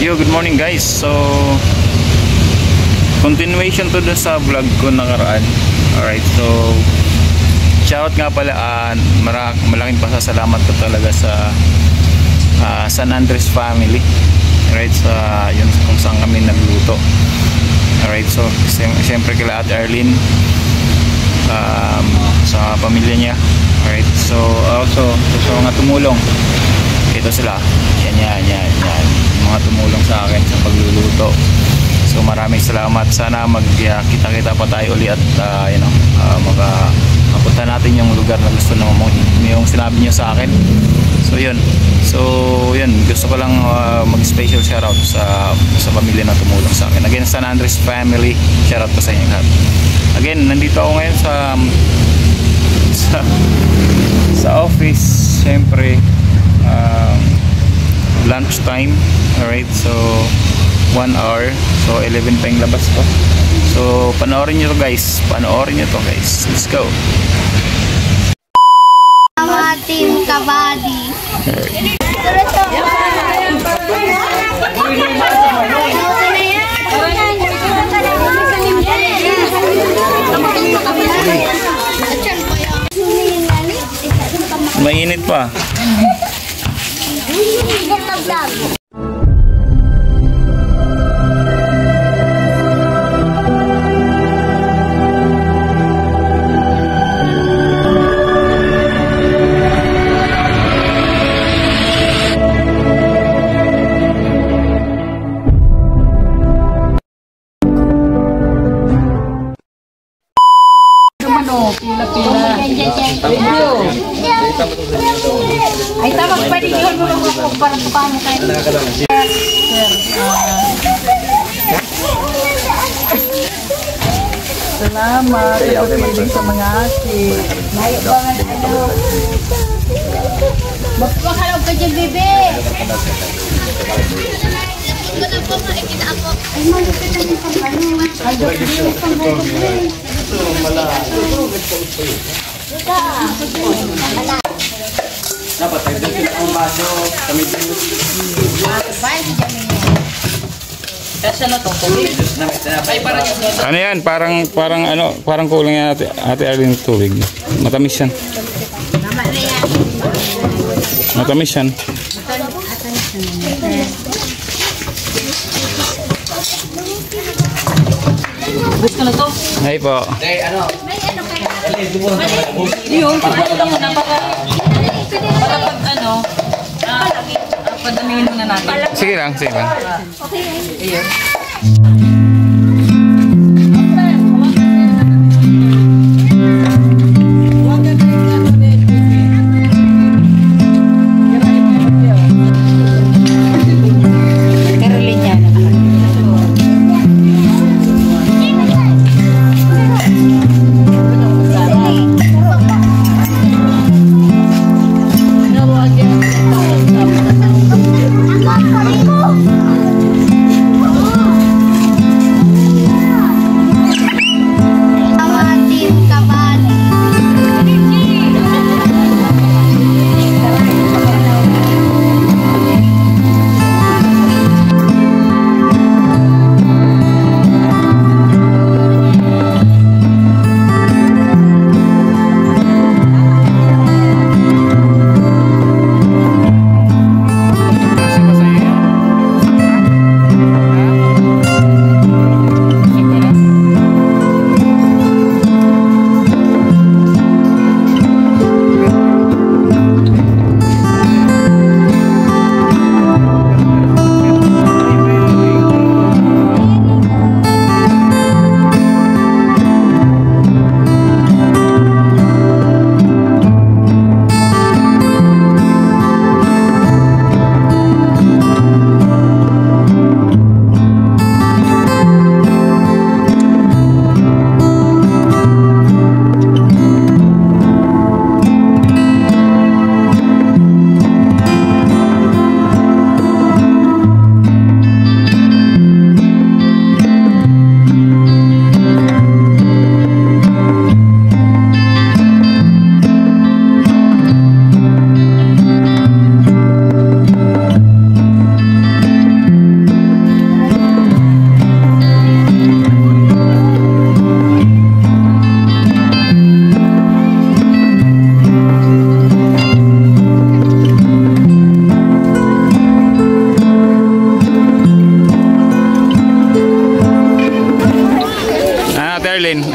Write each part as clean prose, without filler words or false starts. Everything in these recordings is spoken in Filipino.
Yo, good morning guys. So continuation to dun sa vlog ko nakaraan. Alright, so shoutout nga pala, malaking pasasalamat ko talaga sa San Andres family. Alright, sa yun kung saan kami nagluto. Alright, so siyempre kila Ate Arlene, sa pamilya niya. Alright, so also sa mga tumulong, ito sila, yan mga tumulong sa akin sa pagluluto. So maraming salamat. Sana magkita-kita pa tayo uli at makapunta natin yung lugar na gusto naman yung sinabi niyo sa akin. So yun, gusto ko lang mag-special shoutout sa pamilya na tumulong sa akin. Again, San Andres family, shoutout ko sa inyo lahat. Again, nandito ako ngayon sa office. Siyempre lunch time. Alright, so 1 hour, so 11 pa yung labas ko. So panoorin nyo to guys, let's go. Sama Team Kabady. Mainit pa. Ay, tama, pwede yun mo lang ako para paano tayo. Salamat sa mga asin. Naibangan ano. Magpakalaw ka dyan, bebe. Ito na po, makikita ako. Ay, malupit na yung pang-ano. Ay, yung pang-ano. Dapat tayo dito ang baso kami dito. Ano yan? Parang kulang yan Ate Arlene tubig. Matamis yan. Matamis yan. Gusto na to? Ay po. Yung pagkakita lang na para padamihin na natin. Sige lang. Ayun.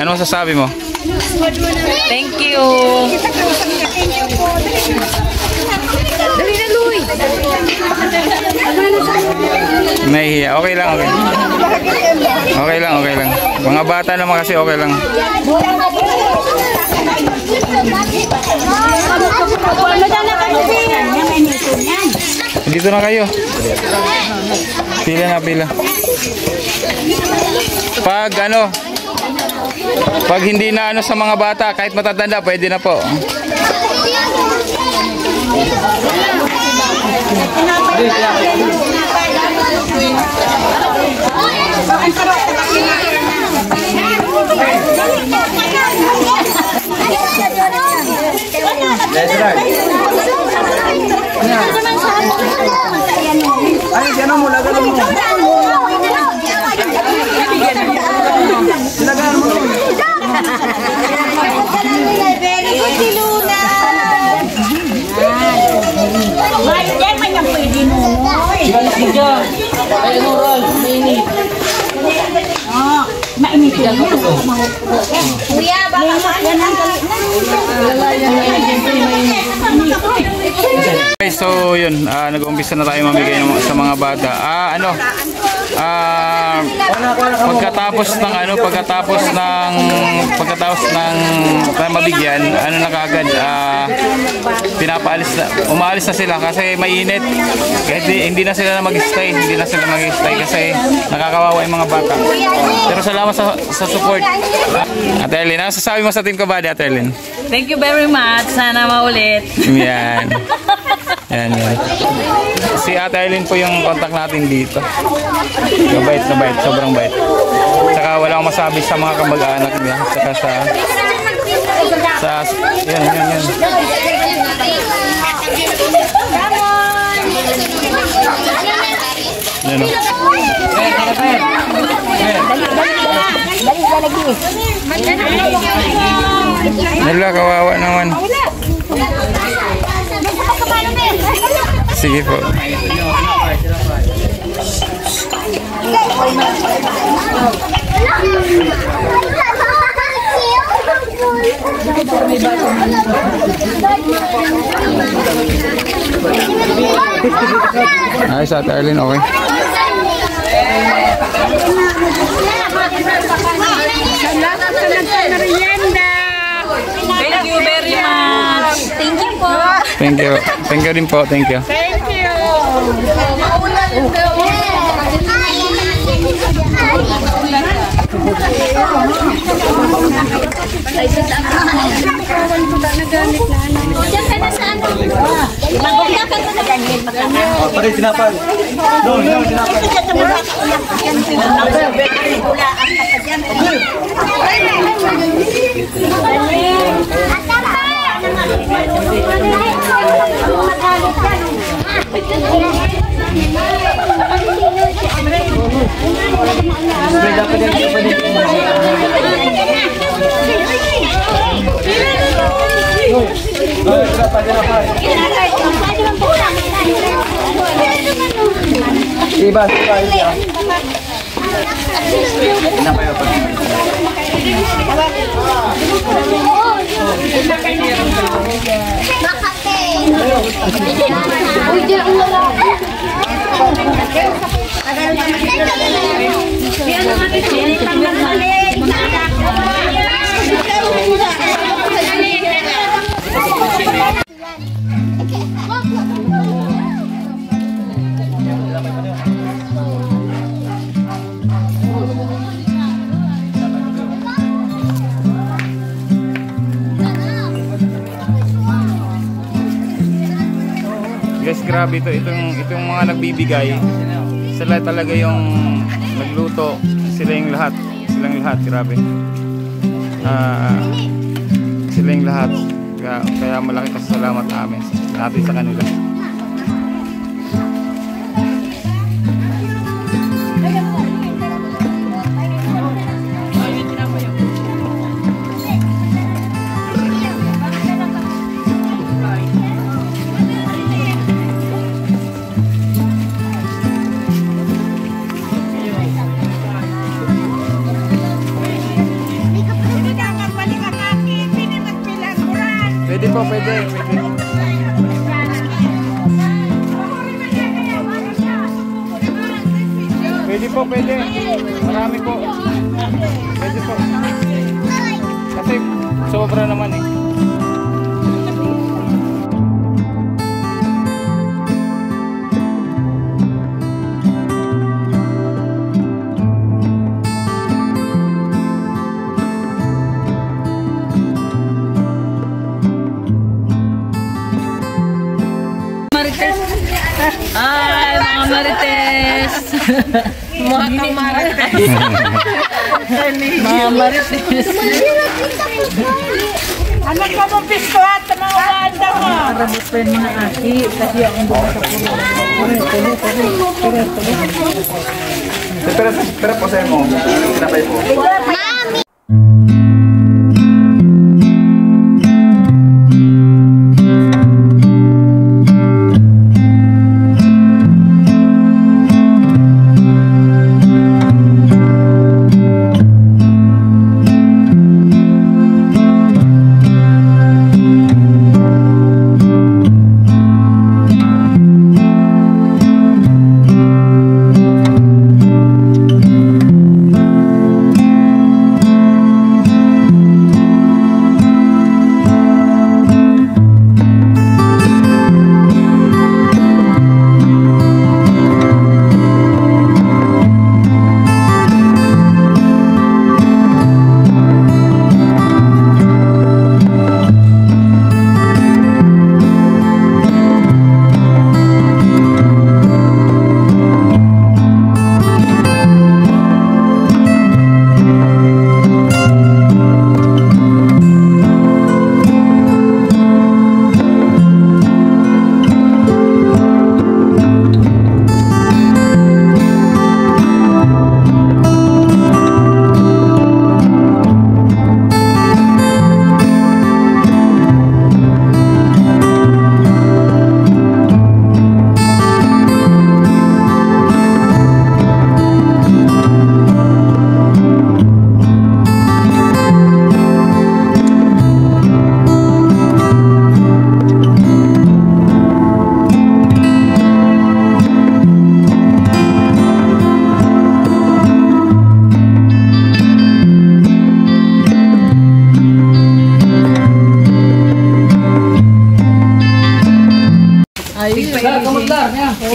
Ano masasabi mo? Thank you. Dali na, Luy. Nahihiya. Okay lang, okay. Okay lang, okay lang. Mga bata naman kasi okay lang. Dito na kayo. Pila na, pila. Pag hindi na ano sa mga bata, kahit matatanda, pwede na po. Mainit yan. Kuya, baka Okay, so yun, nag-umpisa na tayo mamigay sa mga bata. Pagkatapos ng mabigyan, na kaagad, umaalis na sila kasi mainit. Kahit hindi na sila mag-stay, kasi nakakawawa yung mga bata. Pero salamat sa support. Ate Erlyn, ano sasabi mo sa Team Kabady, Ate Erlyn? Thank you very much. Sana maulit. Yan. Yan. Si Ate Erlyn po yung contact natin dito. Bait na bait, sobrang bait. Saka wala akong masabi sa mga kamag-anak niya. Saka yan. Yan o. Nala, kawawa naman. Sige po. Ayos, Ate Erlyn, okay. Thank you very much. Thank you po. Thank you. Thank you din po. Thank you. Thank you. Diyan ka na saan? Magbukakan ko na ganyan. Pare, tinapal. No, tinapal. Iba. Guys, grabe itong mga nagbibigay. Sila talaga yung nagluto, silang lahat, grabe. Sila yung lahat. Kaya malaki pasasalamat natin sa kanila. po, pwede. Pwede po, pwede. Marami po. Pwede po. Kasi sobra naman eh. Ay, mga marites! Mga kamarites! Mga marites! Anak ka mong pisto at mga umaanda mo. Marabot pa yung mga aki kasi ako doon sa pulo. Pero po sa'yo mo. Sinapay po.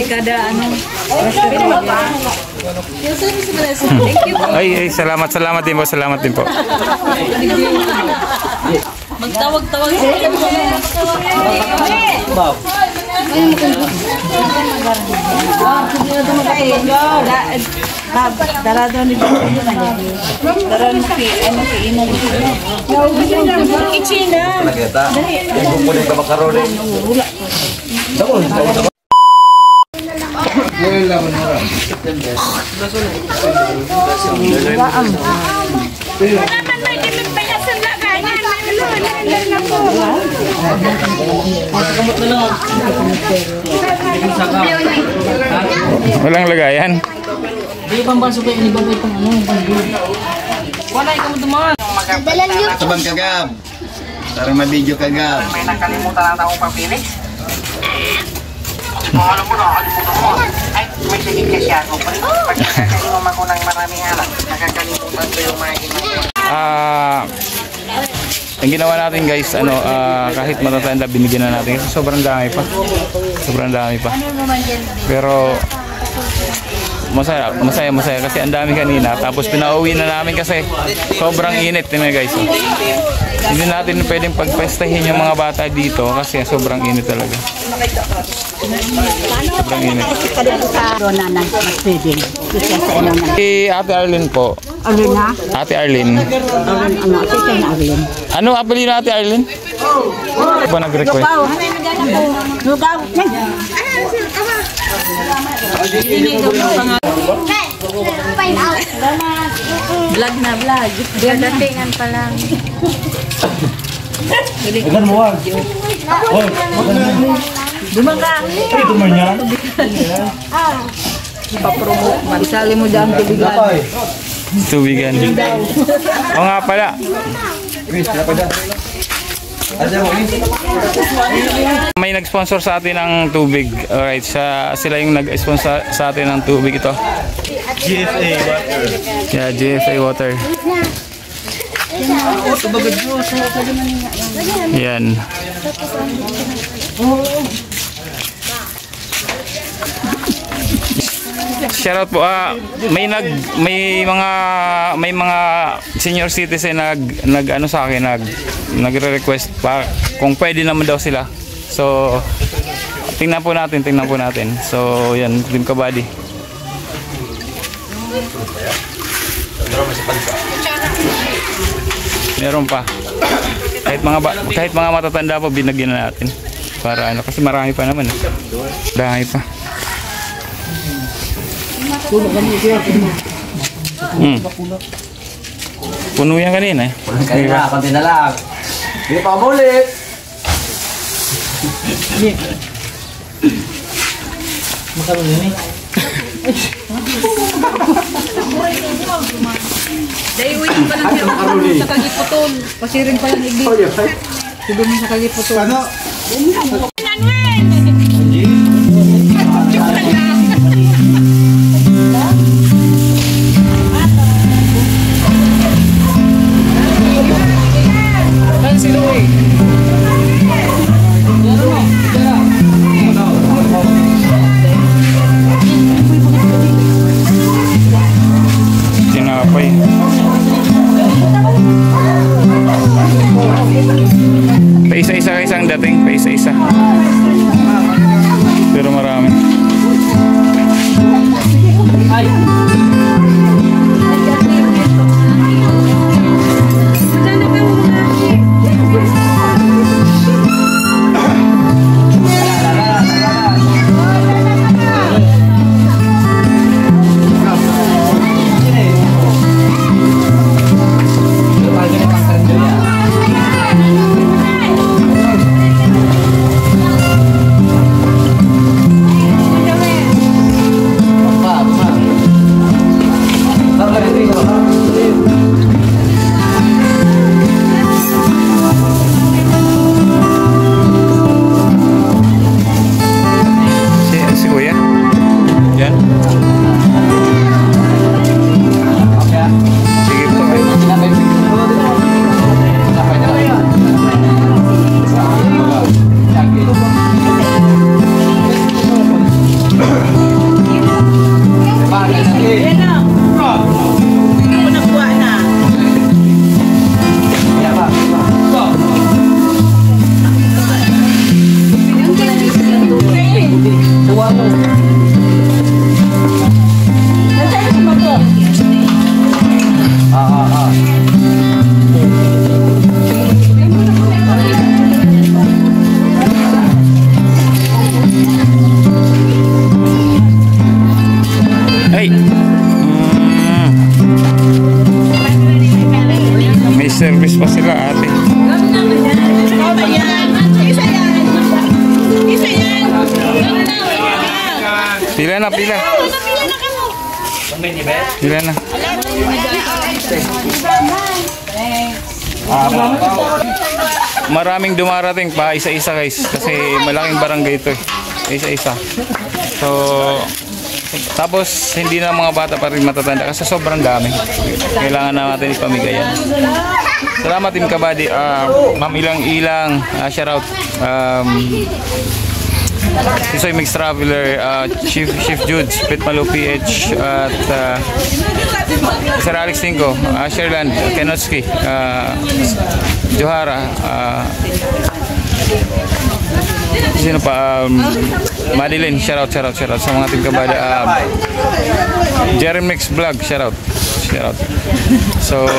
Kada ano. Thank you. Ay, salamat din po, salamat din po. Magtawag-tawag Nakita. Yung kukunin ka makaroon. Walang lagayan. Di bang baso ko ini bang pang ano wala ikaw dumaan. Dalan niyo. Tabang kagab. Para ma-video kagab. May nakalimutan na akong papili. Alam mo na, nakalimutan mo. Ay, may sigit kasi ako. Pagkakainom ako ng maraming alam, nakakalimutan ko yung mga ginagawa. Ang ginawa natin guys, kahit matatanda binigyan na natin kasi sobrang dami pa. Pero masaya kasi ang dami kanina, tapos pinauwi na namin kasi sobrang init din guys. Hindi natin pwedeng pagpestahin yung mga bata dito kasi sobrang init talaga. Sobrang init. Ate Arlene po. Ate Arlene. Ano apelyido Ate Arlene? Ano ba nag-request? Find out. Vlog na vlog. Datingan pa lang. Ilan mo wag? Hoy, Dumang ka. duman yan. Ipapromote. Marisali mo dyan tubigan. Tubigan. O nga pala. Chris, dapat na. May nag-sponsor sa atin ng tubig. Alright, sila yung nag-sponsor sa atin ng tubig ito. GFA water. Yeah, GFA water. Yan. Shoutout po. May mga senior citizen nag-ano sa akin, nagre-request pa kung pwede naman daw sila. So tingnan po natin. So yan, Team Kabady. Meron pa. Kahit mga matatanda po binagyan na natin. Para ano, kasi marami pa naman. Dami pa. Puno yan kanina eh. Kanina, konti na lang. Hindi pa ulit. Makaroon yun eh. Dahil wait pa lang sa kagiputol. Pasirin pa lang igli. Siguro sa kagiputol. Ano? Tinapay. Paisa-isa guys ang dating, paisa-isa. Pero marami. Si Kuya? Yan? Sige po kayo. Ay! May service pa sila ate. Pila na, pila. Pila na. Maraming dumarating pa, isa-isa guys. Kasi malaking barangay ito eh. Isa-isa. So, tapos hindi na mga bata pa rin matatanda kasi sobrang dami. Kailangan na natin ipamigayan. Salamat Team Kabady. Ma'am Ilang, shout out. Sisoy Mix Traveler, Chief Jude, Pit Malo PH, at Sir Alex Cinco, Sherland, Kenotski, Johara, sino pa, Madeline, shout out sa mga Team Kabady. Jeremy Mix Vlog, shout out. So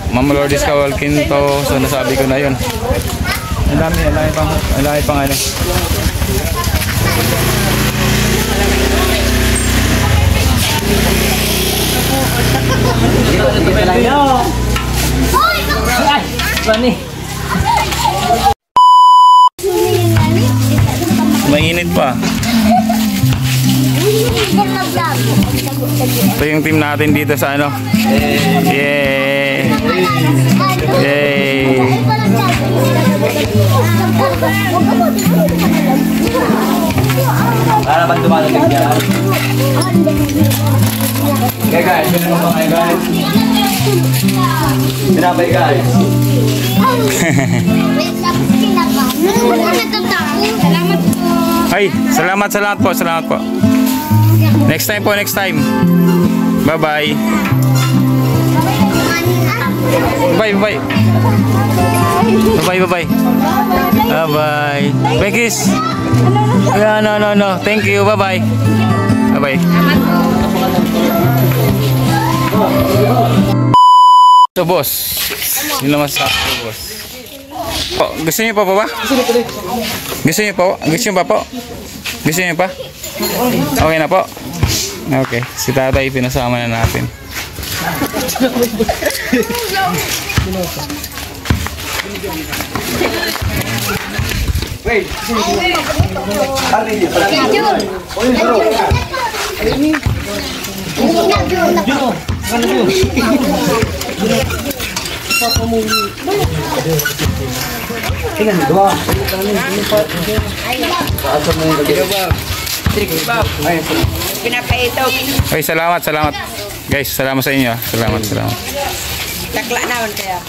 Mama Lourdes Kawal Quinto, so nasabi ko na yun. Ang dami pang ano. Mainit pa. Ito yung team natin dito sa ano. Yay! Para ba tumalagay dyan? Okay guys, yun naman ba kayo guys? Tinapay guys. Salamat po. Ay, salamat po. Next time po, next time. Bye-bye. Bye-bye. Bye-bye. Bye-bye. Bye, kiss. No. Thank you. Bye-bye. Bye-bye. So, boss. Yun naman sa boss. Oh, gusto niyo pa ba? Gusto niyo pa? Gusto niyo pa po? Gusto niyo pa? Okay na po. Okay, si tatay pinasama na natin. Wait. Hari dia. Tingnan dua. Pinapaito. Okay, salamat. Guys, salamat sa inyo. Salamat. Takla naman kaya.